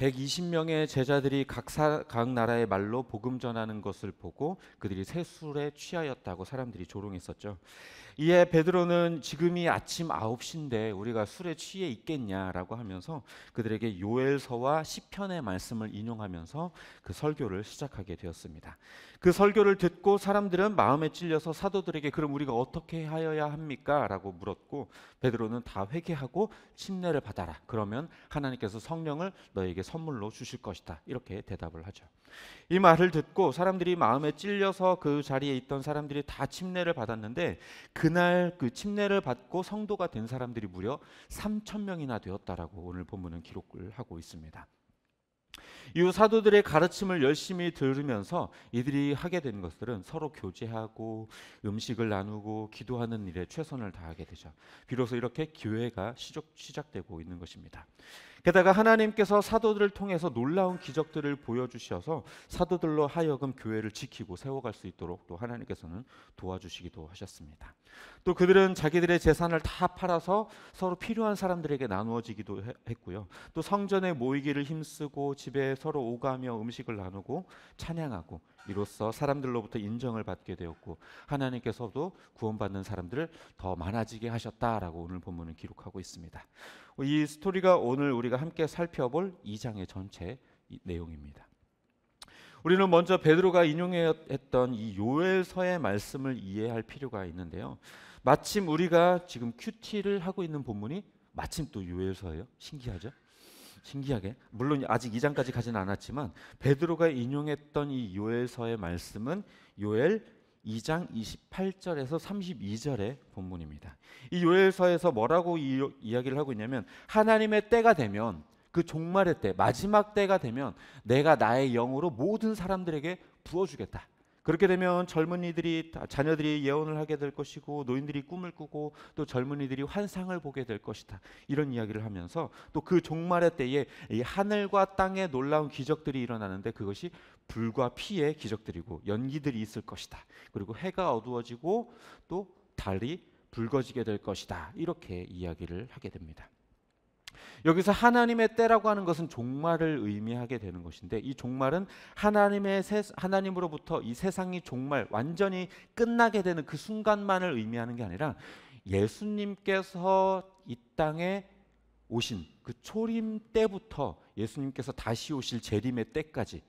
120명의 제자들이 각 나라의 말로 복음 전하는 것을 보고 그들이 새 술에 취하였다고 사람들이 조롱했었죠. 이에 베드로는 지금이 아침 9시인데 우리가 술에 취해 있겠냐라고 하면서 그들에게 요엘서와 시편의 말씀을 인용하면서 그 설교를 시작하게 되었습니다. 그 설교를 듣고 사람들은 마음에 찔려서 사도들에게 그럼 우리가 어떻게 하여야 합니까? 라고 물었고 베드로는 다 회개하고 침례를 받아라. 그러면 하나님께서 성령을 너에게 선물로 주실 것이다. 이렇게 대답을 하죠. 이 말을 듣고 사람들이 마음에 찔려서 그 자리에 있던 사람들이 다 침례를 받았는데 그날 그 침례를 받고 성도가 된 사람들이 무려 3천 명이나 되었다라고 오늘 본문은 기록을 하고 있습니다. 이 사도들의 가르침을 열심히 들으면서 이들이 하게 된 것들은 서로 교제하고 음식을 나누고 기도하는 일에 최선을 다하게 되죠. 비로소 이렇게 교회가 시작되고 있는 것입니다. 게다가 하나님께서 사도들을 통해서 놀라운 기적들을 보여주셔서 사도들로 하여금 교회를 지키고 세워갈 수 있도록 또 하나님께서는 도와주시기도 하셨습니다. 또 그들은 자기들의 재산을 다 팔아서 서로 필요한 사람들에게 나누어지기도 했고요. 또 성전에 모이기를 힘쓰고 집에 서로 오가며 음식을 나누고 찬양하고 이로써 사람들로부터 인정을 받게 되었고 하나님께서도 구원받는 사람들을 더 많아지게 하셨다라고 오늘 본문은 기록하고 있습니다. 이 스토리가 오늘 우리가 함께 살펴볼 2장의 전체 내용입니다. 우리는 먼저 베드로가 인용했던 이 요엘서의 말씀을 이해할 필요가 있는데요. 마침 우리가 지금 큐티를 하고 있는 본문이 마침 또 요엘서예요. 신기하죠? 신기하게 물론 아직 2장까지 가지는 않았지만 베드로가 인용했던 이 요엘서의 말씀은 요엘 2장 28절에서 32절의 본문입니다. 이 요엘서에서 뭐라고 이야기를 하고 있냐면 하나님의 때가 되면 그 종말의 때 마지막 때가 되면 내가 나의 영으로 모든 사람들에게 부어주겠다. 그렇게 되면 자녀들이 예언을 하게 될 것이고 노인들이 꿈을 꾸고 또 젊은이들이 환상을 보게 될 것이다. 이런 이야기를 하면서 또 그 종말의 때에 이 하늘과 땅에 놀라운 기적들이 일어나는데 그것이 불과 피의 기적들이고 연기들이 있을 것이다. 그리고 해가 어두워지고 또 달이 붉어지게 될 것이다. 이렇게 이야기를 하게 됩니다. 여기서 하나님의 때라고 하는 것은 종말을 의미하게 되는 것인데 이 종말은 하나님으로부터 이 세상이 종말 완전히 끝나게 되는 그 순간만을 의미하는 게 아니라 예수님께서 이 땅에 오신 그 초림 때부터 예수님께서 다시 오실 재림의 때까지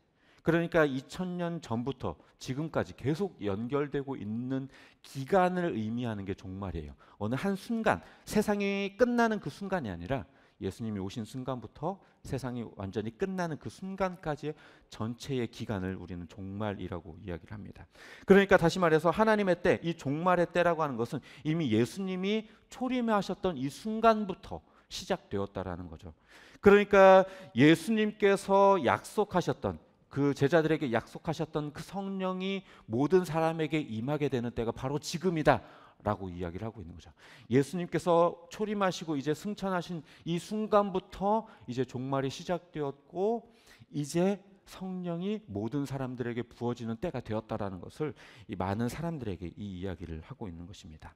그러니까 2000년 전부터 지금까지 계속 연결되고 있는 기간을 의미하는 게 종말이에요. 어느 한 순간 세상이 끝나는 그 순간이 아니라 예수님이 오신 순간부터 세상이 완전히 끝나는 그 순간까지의 전체의 기간을 우리는 종말이라고 이야기를 합니다. 그러니까 다시 말해서 하나님의 때, 이 종말의 때라고 하는 것은 이미 예수님이 초림하셨던 이 순간부터 시작되었다라는 거죠. 그러니까 예수님께서 약속하셨던 그 제자들에게 약속하셨던 그 성령이 모든 사람에게 임하게 되는 때가 바로 지금이다 라고 이야기를 하고 있는 거죠. 예수님께서 초림하시고 이제 승천하신 이 순간부터 이제 종말이 시작되었고 이제 성령이 모든 사람들에게 부어지는 때가 되었다라는 것을 이 많은 사람들에게 이 이야기를 하고 있는 것입니다.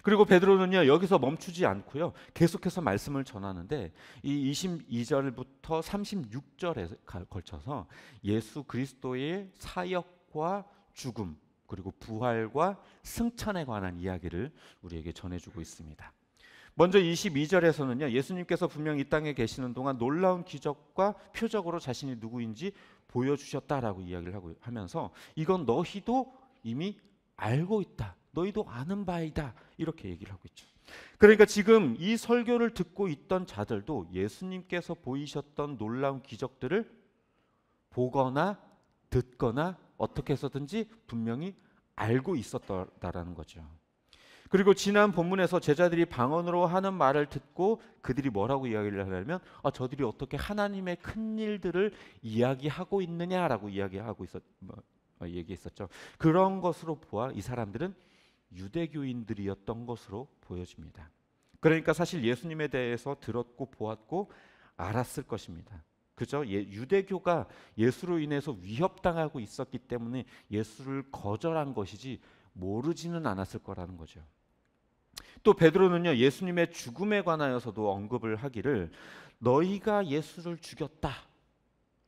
그리고 베드로는요 여기서 멈추지 않고요 계속해서 말씀을 전하는데 이 22절부터 36절에 걸쳐서 예수 그리스도의 사역과 죽음 그리고 부활과 승천에 관한 이야기를 우리에게 전해주고 있습니다. 먼저 22절에서는요 예수님께서 분명 이 땅에 계시는 동안 놀라운 기적과 표적으로 자신이 누구인지 보여주셨다라고 이야기를 하면서 이건 너희도 이미 알고 있다. 너희도 아는 바이다. 이렇게 얘기를 하고 있죠. 그러니까 지금 이 설교를 듣고 있던 자들도 예수님께서 보이셨던 놀라운 기적들을 보거나 듣거나 어떻게 해서든지 분명히 알고 있었다라는 거죠. 그리고 지난 본문에서 제자들이 방언으로 하는 말을 듣고 그들이 뭐라고 이야기를 하냐면 저들이 어떻게 하나님의 큰 일들을 이야기하고 있느냐라고 얘기했었죠. 그런 것으로 보아 이 사람들은 유대교인들이었던 것으로 보여집니다. 그러니까 사실 예수님에 대해서 들었고 보았고 알았을 것입니다. 그죠? 유대교가 예수로 인해서 위협당하고 있었기 때문에 예수를 거절한 것이지 모르지는 않았을 거라는 거죠. 또 베드로는요, 예수님의 죽음에 관하여서도 언급을 하기를 너희가 예수를 죽였다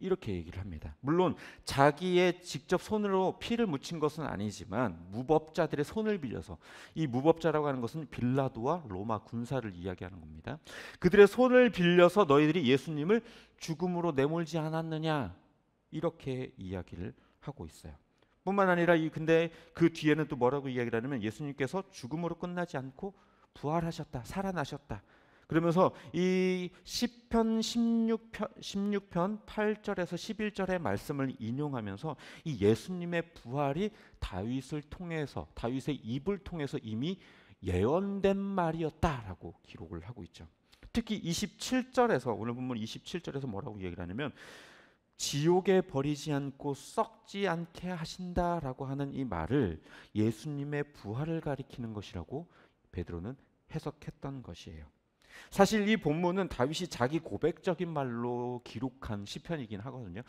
이렇게 얘기를 합니다. 물론 자기의 직접 손으로 피를 묻힌 것은 아니지만 무법자들의 손을 빌려서, 이 무법자라고 하는 것은 빌라도와 로마 군사를 이야기하는 겁니다. 그들의 손을 빌려서 너희들이 예수님을 죽음으로 내몰지 않았느냐 이렇게 이야기를 하고 있어요. 뿐만 아니라 근데 그 뒤에는 또 뭐라고 이야기를 하냐면 예수님께서 죽음으로 끝나지 않고 부활하셨다, 살아나셨다. 그러면서 이 시편 16편 8절에서 11절의 말씀을 인용하면서 이 예수님의 부활이 다윗을 통해서, 다윗의 입을 통해서 이미 예언된 말이었다라고 기록을 하고 있죠. 특히 27절에서, 오늘 본문 27절에서 뭐라고 얘기를 하냐면 지옥에 버리지 않고 썩지 않게 하신다라고 하는 이 말을 예수님의 부활을 가리키는 것이라고 베드로는 해석했던 것이에요. 사실 이 본문은 다윗이 자기 고백적인 말로 기록한 시편이긴 하거든요.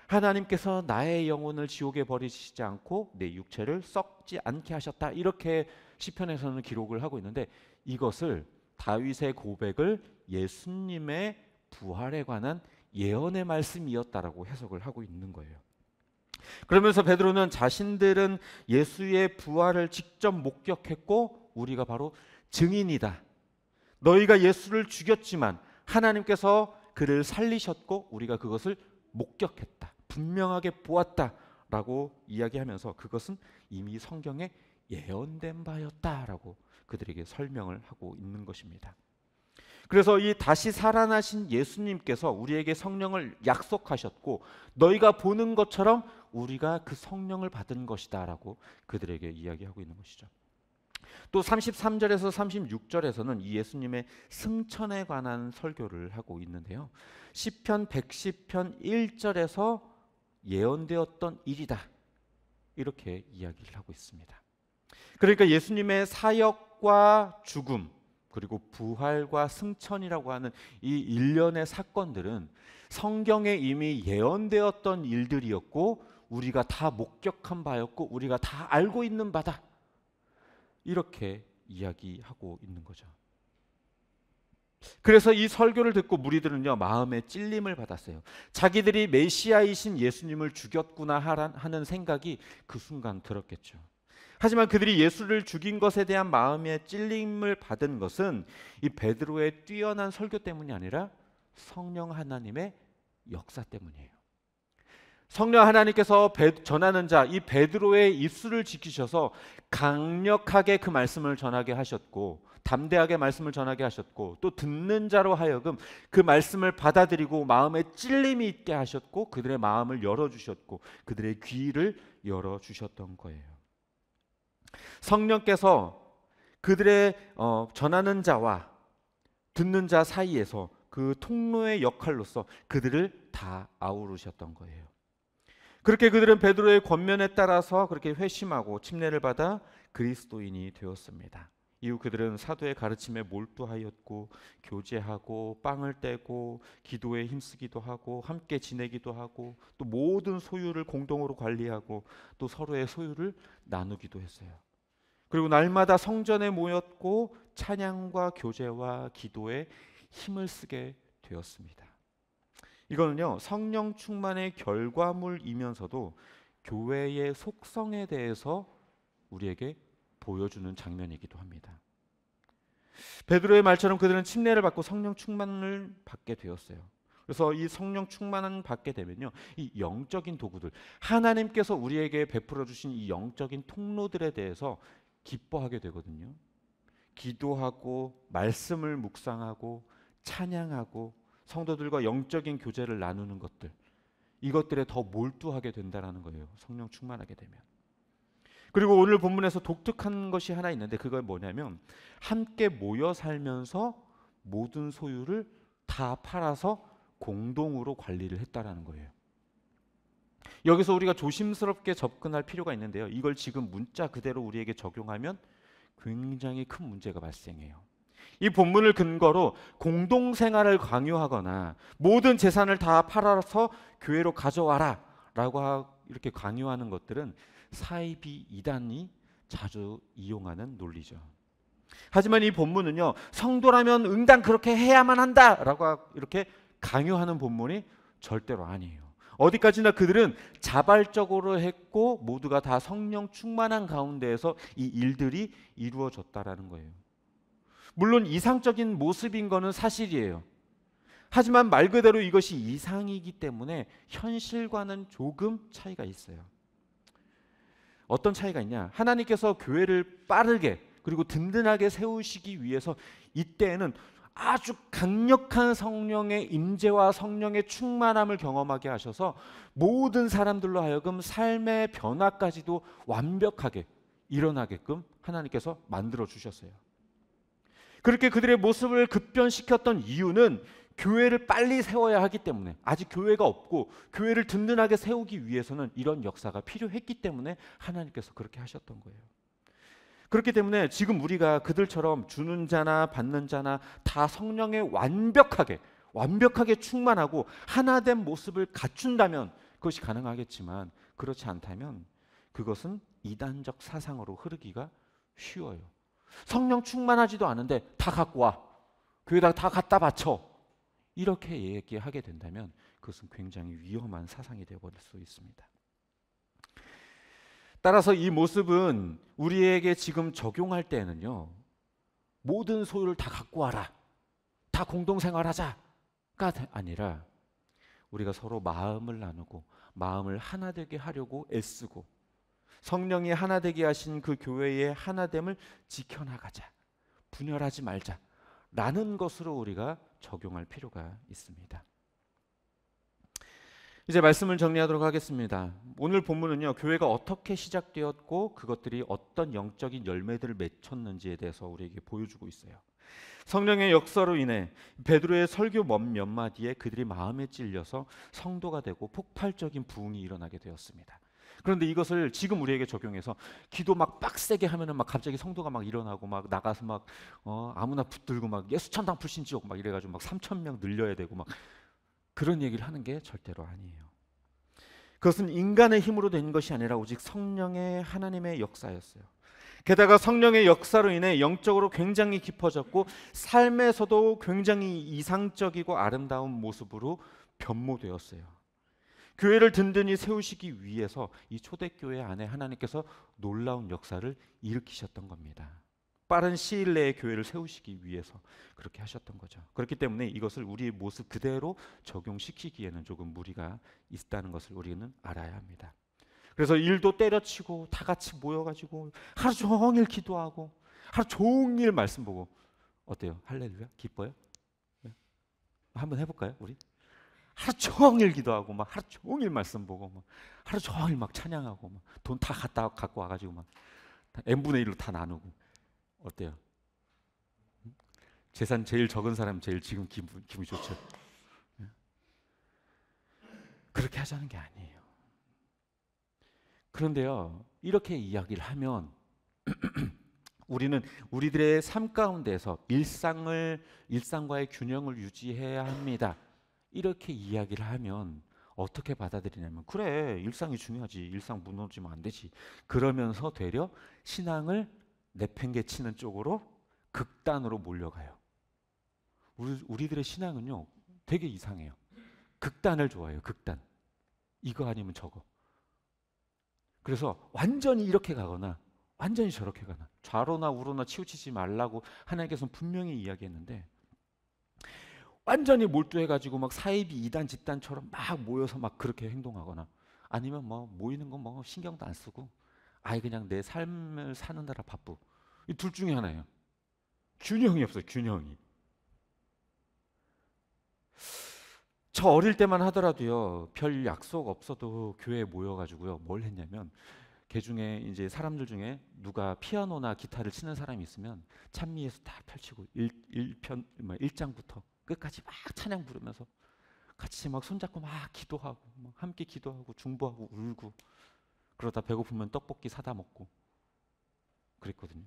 하나님께서 나의 영혼을 지옥에 버리시지 않고 내 육체를 썩지 않게 하셨다, 이렇게 시편에서는 기록을 하고 있는데, 이것을 다윗의 고백을 예수님의 부활에 관한 예언의 말씀이었다라고 해석을 하고 있는 거예요. 그러면서 베드로는 자신들은 예수의 부활을 직접 목격했고 우리가 바로 증인이다. 너희가 예수를 죽였지만 하나님께서 그를 살리셨고 우리가 그것을 목격했다, 분명하게 보았다라고 이야기하면서 그것은 이미 성경에 예언된 바였다라고 그들에게 설명을 하고 있는 것입니다. 그래서 이 다시 살아나신 예수님께서 우리에게 성령을 약속하셨고 너희가 보는 것처럼 우리가 그 성령을 받은 것이다 라고 그들에게 이야기하고 있는 것이죠. 또 33절에서 36절에서는 이 예수님의 승천에 관한 설교를 하고 있는데요, 시편 110편 1절에서 예언되었던 일이다 이렇게 이야기를 하고 있습니다. 그러니까 예수님의 사역과 죽음 그리고 부활과 승천이라고 하는 이 일련의 사건들은 성경에 이미 예언되었던 일들이었고 우리가 다 목격한 바였고 우리가 다 알고 있는 바다, 이렇게 이야기하고 있는 거죠. 그래서 이 설교를 듣고 무리들은요, 마음에 찔림을 받았어요. 자기들이 메시아이신 예수님을 죽였구나 하는 생각이 그 순간 들었겠죠. 하지만 그들이 예수를 죽인 것에 대한 마음의 찔림을 받은 것은 이 베드로의 뛰어난 설교 때문이 아니라 성령 하나님의 역사 때문이에요. 성령 하나님께서 전하는 자, 이 베드로의 입술을 지키셔서 강력하게 그 말씀을 전하게 하셨고 담대하게 말씀을 전하게 하셨고 또 듣는 자로 하여금 그 말씀을 받아들이고 마음에 찔림이 있게 하셨고 그들의 마음을 열어주셨고 그들의 귀를 열어주셨던 거예요. 성령께서 그들의 전하는 자와 듣는 자 사이에서 그 통로의 역할로서 그들을 다 아우르셨던 거예요. 그렇게 그들은 베드로의 권면에 따라서 그렇게 회심하고 침례를 받아 그리스도인이 되었습니다. 이후 그들은 사도의 가르침에 몰두하였고 교제하고 빵을 떼고 기도에 힘쓰기도 하고 함께 지내기도 하고 또 모든 소유를 공동으로 관리하고 또 서로의 소유를 나누기도 했어요. 그리고 날마다 성전에 모였고 찬양과 교제와 기도에 힘을 쓰게 되었습니다. 이거는요, 성령 충만의 결과물이면서도 교회의 속성에 대해서 우리에게 보여주는 장면이기도 합니다. 베드로의 말처럼 그들은 침례를 받고 성령 충만을 받게 되었어요. 그래서 이 성령 충만을 받게 되면요, 이 영적인 도구들, 하나님께서 우리에게 베풀어 주신 이 영적인 통로들에 대해서 기뻐하게 되거든요. 기도하고 말씀을 묵상하고 찬양하고 성도들과 영적인 교제를 나누는 것들, 이것들에 더 몰두하게 된다는 거예요. 성령 충만하게 되면. 그리고 오늘 본문에서 독특한 것이 하나 있는데 그건 뭐냐면 함께 모여 살면서 모든 소유를 다 팔아서 공동으로 관리를 했다라는 거예요. 여기서 우리가 조심스럽게 접근할 필요가 있는데요, 이걸 지금 문자 그대로 우리에게 적용하면 굉장히 큰 문제가 발생해요. 이 본문을 근거로 공동생활을 강요하거나 모든 재산을 다 팔아서 교회로 가져와라 라고 이렇게 강요하는 것들은 사이비 이단이 자주 이용하는 논리죠. 하지만 이 본문은요, 성도라면 응당 그렇게 해야만 한다라고 이렇게 강요하는 본문이 절대로 아니에요. 어디까지나 그들은 자발적으로 했고 모두가 다 성령 충만한 가운데에서 이 일들이 이루어졌다라는 거예요. 물론 이상적인 모습인 거는 사실이에요. 하지만 말 그대로 이것이 이상이기 때문에 현실과는 조금 차이가 있어요. 어떤 차이가 있냐? 하나님께서 교회를 빠르게 그리고 든든하게 세우시기 위해서 이때에는 아주 강력한 성령의 임재와 성령의 충만함을 경험하게 하셔서 모든 사람들로 하여금 삶의 변화까지도 완벽하게 일어나게끔 하나님께서 만들어 주셨어요. 그렇게 그들의 모습을 급변시켰던 이유는 교회를 빨리 세워야 하기 때문에, 아직 교회가 없고 교회를 든든하게 세우기 위해서는 이런 역사가 필요했기 때문에 하나님께서 그렇게 하셨던 거예요. 그렇기 때문에 지금 우리가 그들처럼 주는 자나 받는 자나 다 성령에 완벽하게 충만하고 하나된 모습을 갖춘다면 그것이 가능하겠지만, 그렇지 않다면 그것은 이단적 사상으로 흐르기가 쉬워요. 성령 충만하지도 않은데 다 갖고 와, 교회에다 다 갖다 바쳐, 이렇게 얘기하게 된다면 그것은 굉장히 위험한 사상이 되어버릴 수 있습니다. 따라서 이 모습은 우리에게 지금 적용할 때는요, 모든 소유를 다 갖고 와라, 다 공동생활하자가 아니라 우리가 서로 마음을 나누고 마음을 하나 되게 하려고 애쓰고 성령이 하나 되게 하신 그 교회의 하나됨을 지켜나가자, 분열하지 말자 라는 것으로 우리가 적용할 필요가 있습니다. 이제 말씀을 정리하도록 하겠습니다. 오늘 본문은요, 교회가 어떻게 시작되었고 그것들이 어떤 영적인 열매들을 맺혔는지에 대해서 우리에게 보여주고 있어요. 성령의 역사로 인해 베드로의 설교 몇 마디에 그들이 마음에 찔려서 성도가 되고 폭발적인 부흥이 일어나게 되었습니다. 그런데 이것을 지금 우리에게 적용해서 기도 막 빡세게 하면은 막 갑자기 성도가 막 일어나고 막 나가서 막 아무나 붙들고 막 예수 천당 불신지옥 막 이래가지고 막 3,000명 늘려야 되고 막 그런 얘기를 하는 게 절대로 아니에요. 그것은 인간의 힘으로 된 것이 아니라 오직 성령의 하나님의 역사였어요. 게다가 성령의 역사로 인해 영적으로 굉장히 깊어졌고 삶에서도 굉장히 이상적이고 아름다운 모습으로 변모되었어요. 교회를 든든히 세우시기 위해서 이 초대교회 안에 하나님께서 놀라운 역사를 일으키셨던 겁니다. 빠른 시일 내에 교회를 세우시기 위해서 그렇게 하셨던 거죠. 그렇기 때문에 이것을 우리의 모습 그대로 적용시키기에는 조금 무리가 있다는 것을 우리는 알아야 합니다. 그래서 일도 때려치고 다 같이 모여가지고 하루 종일 기도하고 하루 종일 말씀 보고, 어때요? 할렐루야? 기뻐요? 네? 한번 해볼까요? 우리? 하루 종일 기도하고 막 하루 종일 말씀 보고 막 하루 종일 막 찬양하고 막 돈 다 갖고 와가지고 막 n분의 1로 다 나누고, 어때요? 재산 제일 적은 사람 제일 지금 기분이 좋죠. 그렇게 하자는 게 아니에요. 그런데요, 이렇게 이야기를 하면 우리는 우리들의 삶 가운데서 일상과의 균형을 유지해야 합니다, 이렇게 이야기를 하면 어떻게 받아들이냐면, 그래, 일상이 중요하지, 일상 무너지면 안 되지, 그러면서 되려 신앙을 내팽개치는 쪽으로 극단으로 몰려가요. 우리들의 신앙은요 되게 이상해요. 극단을 좋아해요. 극단. 이거 아니면 저거. 그래서 완전히 이렇게 가거나 완전히 저렇게 가나, 좌로나 우로나 치우치지 말라고 하나님께서는 분명히 이야기했는데, 완전히 몰두해가지고 막 사이비 이단 집단처럼 막 모여서 막 그렇게 행동하거나, 아니면 뭐 모이는 건 뭐 신경도 안 쓰고 아예 그냥 내 삶을 사는데라 바쁘. 이 둘 중에 하나예요. 균형이 없어요. 균형이. 저 어릴 때만 하더라도요, 별 약속 없어도 교회에 모여가지고요 뭘 했냐면, 개 중에 이제 사람들 중에 누가 피아노나 기타를 치는 사람이 있으면 찬미에서 다 펼치고 1장부터 끝까지 막 찬양 부르면서 같이 막 손잡고 막 기도하고 막 함께 기도하고 중보하고 울고, 그러다 배고프면 떡볶이 사다 먹고 그랬거든요.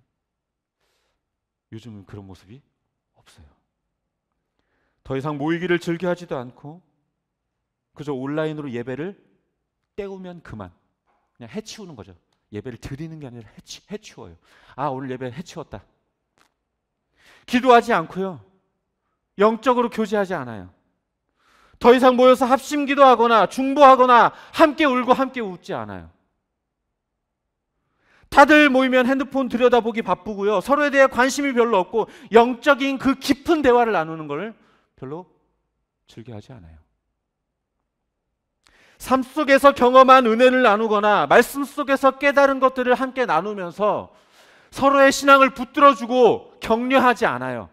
요즘은 그런 모습이 없어요. 더 이상 모이기를 즐겨 하지도 않고 그저 온라인으로 예배를 때우면 그만, 그냥 해치우는 거죠. 예배를 드리는 게 아니라 해치워요. 아, 오늘 예배 해치웠다. 기도하지 않고요. 영적으로 교제하지 않아요. 더 이상 모여서 합심 기도하거나 중보하거나 함께 울고 함께 웃지 않아요. 다들 모이면 핸드폰 들여다보기 바쁘고요. 서로에 대해 관심이 별로 없고 영적인 그 깊은 대화를 나누는 걸 별로 즐겨하지 않아요. 삶 속에서 경험한 은혜를 나누거나 말씀 속에서 깨달은 것들을 함께 나누면서 서로의 신앙을 붙들어주고 격려하지 않아요.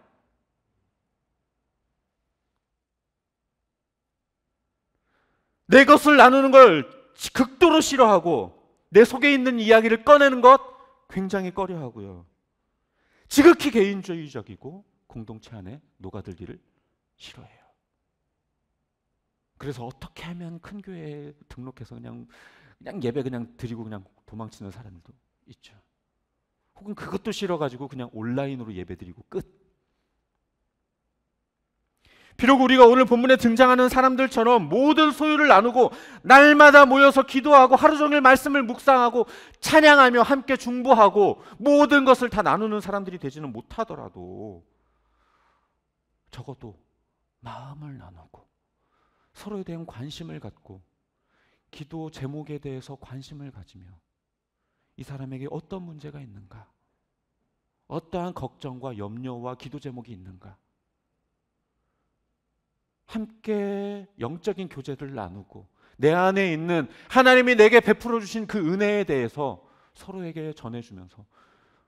내 것을 나누는 걸 극도로 싫어하고 내 속에 있는 이야기를 꺼내는 것 굉장히 꺼려하고요. 지극히 개인주의적이고 공동체 안에 녹아들기를 싫어해요. 그래서 어떻게 하면 큰 교회에 등록해서 그냥 예배 그냥 드리고 그냥 도망치는 사람도 있죠. 혹은 그것도 싫어가지고 그냥 온라인으로 예배 드리고 끝. 비록 우리가 오늘 본문에 등장하는 사람들처럼 모든 소유를 나누고 날마다 모여서 기도하고 하루 종일 말씀을 묵상하고 찬양하며 함께 중보하고 모든 것을 다 나누는 사람들이 되지는 못하더라도 적어도 마음을 나누고 서로에 대한 관심을 갖고 기도 제목에 대해서 관심을 가지며 이 사람에게 어떤 문제가 있는가, 어떠한 걱정과 염려와 기도 제목이 있는가, 함께 영적인 교제를 나누고 내 안에 있는 하나님이 내게 베풀어 주신 그 은혜에 대해서 서로에게 전해주면서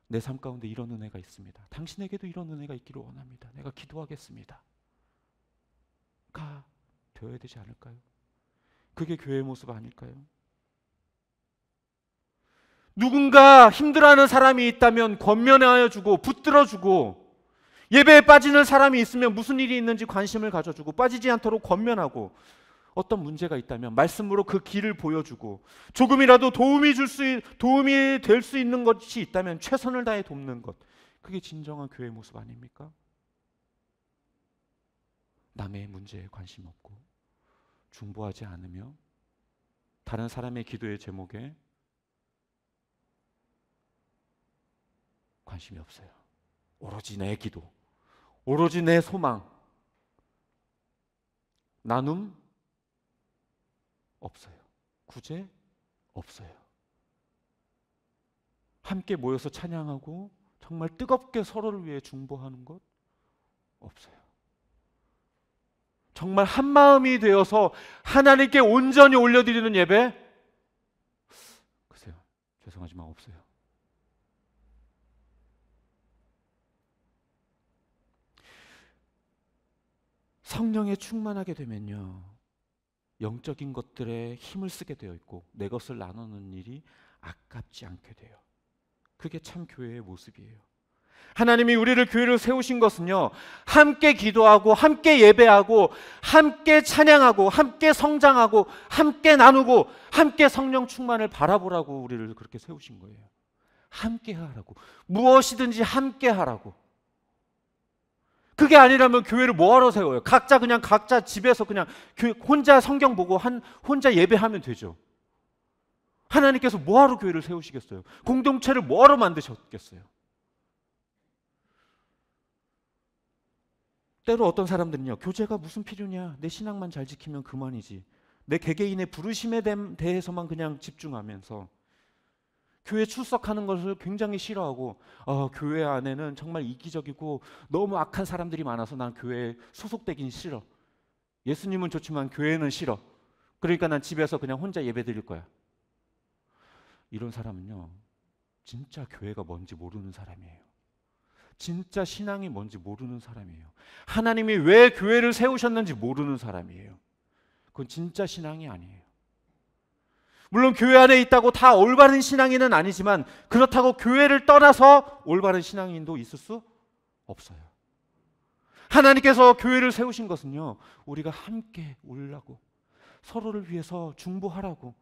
내 삶 가운데 이런 은혜가 있습니다. 당신에게도 이런 은혜가 있기를 원합니다. 내가 기도하겠습니다. 가 되어야 되지 않을까요? 그게 교회의 모습 아닐까요? 누군가 힘들어하는 사람이 있다면 권면하여 주고 붙들어 주고 예배에 빠지는 사람이 있으면 무슨 일이 있는지 관심을 가져주고 빠지지 않도록 권면하고 어떤 문제가 있다면 말씀으로 그 길을 보여주고 조금이라도 도움이 될 수 있는 것이 있다면 최선을 다해 돕는 것, 그게 진정한 교회의 모습 아닙니까? 남의 문제에 관심 없고 중보하지 않으며 다른 사람의 기도의 제목에 관심이 없어요. 오로지 내 기도, 오로지 내 소망, 나눔 없어요. 구제 없어요. 함께 모여서 찬양하고 정말 뜨겁게 서로를 위해 중보하는 것 없어요. 정말 한 마음이 되어서 하나님께 온전히 올려드리는 예배, 글쎄요, 죄송하지만 없어요. 성령에 충만하게 되면요, 영적인 것들에 힘을 쓰게 되어 있고 내 것을 나누는 일이 아깝지 않게 돼요. 그게 참 교회의 모습이에요. 하나님이 우리를 교회를 세우신 것은요, 함께 기도하고 함께 예배하고 함께 찬양하고 함께 성장하고 함께 나누고 함께 성령 충만을 바라보라고 우리를 그렇게 세우신 거예요. 함께 하라고, 무엇이든지 함께 하라고. 그게 아니라면 교회를 뭐하러 세워요? 각자 집에서 그냥 혼자 성경 보고 혼자 예배하면 되죠. 하나님께서 뭐하러 교회를 세우시겠어요? 공동체를 뭐하러 만드셨겠어요? 때로 어떤 사람들은요, 교제가 무슨 필요냐, 내 신앙만 잘 지키면 그만이지, 내 개개인의 부르심에 대해서만 그냥 집중하면서 교회 출석하는 것을 굉장히 싫어하고, 교회 안에는 정말 이기적이고 너무 악한 사람들이 많아서 난 교회에 소속되긴 싫어. 예수님은 좋지만 교회는 싫어. 그러니까 난 집에서 그냥 혼자 예배 드릴 거야. 이런 사람은요, 진짜 교회가 뭔지 모르는 사람이에요. 진짜 신앙이 뭔지 모르는 사람이에요. 하나님이 왜 교회를 세우셨는지 모르는 사람이에요. 그건 진짜 신앙이 아니에요. 물론 교회 안에 있다고 다 올바른 신앙인은 아니지만 그렇다고 교회를 떠나서 올바른 신앙인도 있을 수 없어요. 하나님께서 교회를 세우신 것은요, 우리가 함께 울라고, 서로를 위해서 중보하라고,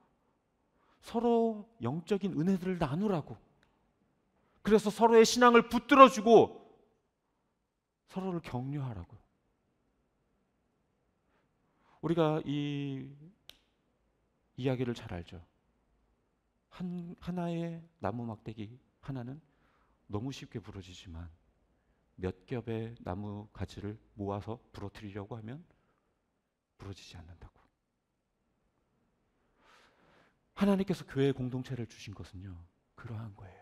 서로 영적인 은혜들을 나누라고, 그래서 서로의 신앙을 붙들어주고 서로를 격려하라고. 우리가 이 이야기를 잘 알죠. 하나의 나무 막대기 하나는 너무 쉽게 부러지지만 몇 겹의 나무 가지를 모아서 부러뜨리려고 하면 부러지지 않는다고. 하나님께서 교회의 공동체를 주신 것은요, 그러한 거예요.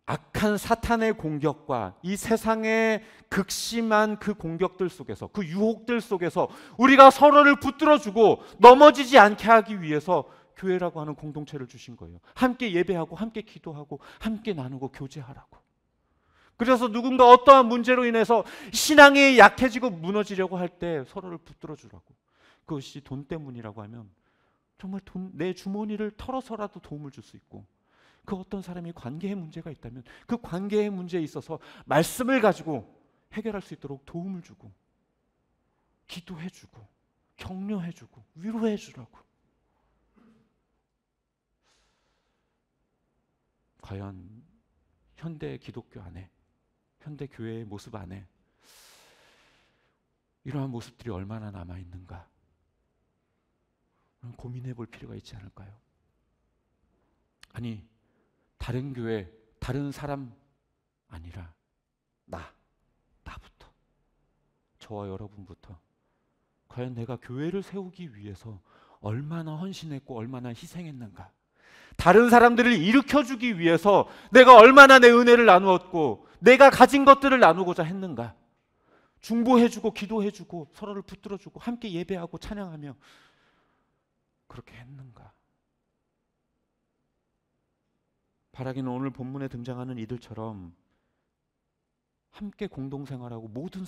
악한 사탄의 공격과 이 세상의 극심한 그 공격들 속에서, 그 유혹들 속에서 우리가 서로를 붙들어주고 넘어지지 않게 하기 위해서 교회라고 하는 공동체를 주신 거예요. 함께 예배하고 함께 기도하고 함께 나누고 교제하라고. 그래서 누군가 어떠한 문제로 인해서 신앙이 약해지고 무너지려고 할 때 서로를 붙들어주라고. 그것이 돈 때문이라고 하면 정말 내 주머니를 털어서라도 도움을 줄 수 있고, 그 어떤 사람이 관계의 문제가 있다면 그 관계의 문제에 있어서 말씀을 가지고 해결할 수 있도록 도움을 주고, 기도해주고, 격려해주고, 위로해주라고. 과연 현대 기독교 안에, 현대 교회의 모습 안에 이러한 모습들이 얼마나 남아있는가 고민해 볼 필요가 있지 않을까요? 아니, 다른 교회, 다른 사람 아니라 나부터, 저와 여러분부터 과연 내가 교회를 세우기 위해서 얼마나 헌신했고 얼마나 희생했는가, 다른 사람들을 일으켜주기 위해서 내가 얼마나 내 은혜를 나누었고 내가 가진 것들을 나누고자 했는가, 중보해주고 기도해주고 서로를 붙들어주고 함께 예배하고 찬양하며 그렇게 했는가. 바라기는 오늘 본문에 등장하는 이들처럼 함께 공동생활하고 모든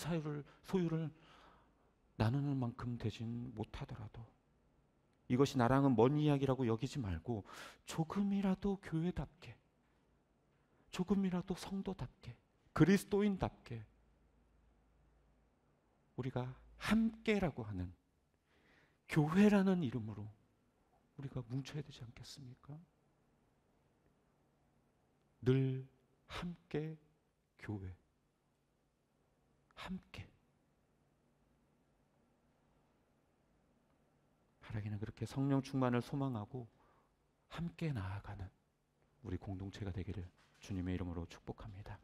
소유를 나누는 만큼 되진 못하더라도, 이것이 나랑은 먼 이야기라고 여기지 말고 조금이라도 교회답게, 조금이라도 성도답게, 그리스도인답게 우리가 함께라고 하는 교회라는 이름으로 우리가 뭉쳐야 되지 않겠습니까? 늘 함께 교회, 함께. 바라기는 그렇게 성령 충만을 소망하고 함께 나아가는 우리 공동체가 되기를 주님의 이름으로 축복합니다.